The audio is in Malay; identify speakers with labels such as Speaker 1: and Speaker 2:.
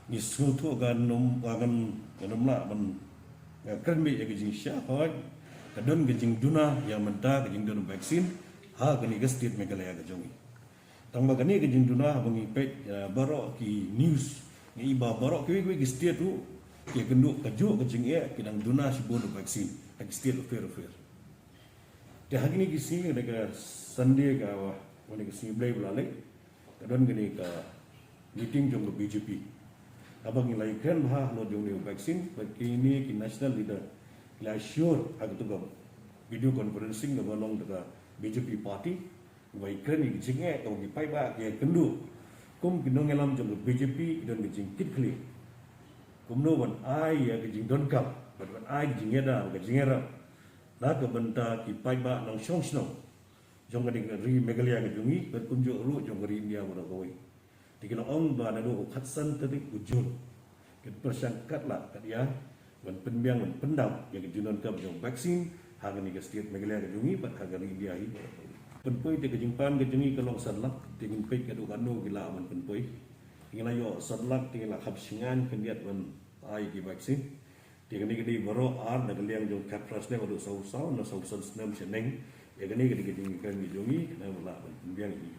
Speaker 1: ni sutu agan la ban kan me ya gijing sha ha kadon gijing duna yang menta gijing dun vaksin ha gani ga state Meghalaya ga jongi tang ba gani gijing duna bangi pe baro ki news ni ba baro ki state tu ki gendu kaju gijing ya kidang duna si bon vaksin ak state affair te hagini kisi daga Sunday ka wa wani kisi blai bulale kadon gani ka meeting jong BJP abang ilai kan ha no jong ni vaksin bakini ki national leader la sure ag tu ga video conferencing ga balong daga BJP party wai kan ni jinge ka gi pai ba ke kendu kum kinong elam jong BJP don gi jing kit kli kum no wan ai ya gi jing don kap but wan ai gi jing da ga jing era la ka banta ki pai ba nang song sno jong ga ding ri Meghalaya ga jungi ber kunjo ru jong ri India wa goi tikina ong ba na do khatsan tadi ujul ket persangkat la kat ya wan penbiang wan pendam ya ke junon ka jong vaksin haga ni ke state Meghalaya ga jungi bat haga ri India hi penpoi te ke jingpan ke jungi kalong sadlak tingin pe ke do kanu gila wan penpoi ingala yo sadlak tingala khapsingan kendiat wan ai ki vaksin tingani ke di baro ar na galiang jong kapras ne wadu sau sau na sau san snam cheneng ya gani ke di jungi kan ni jungi na wala penbiang hi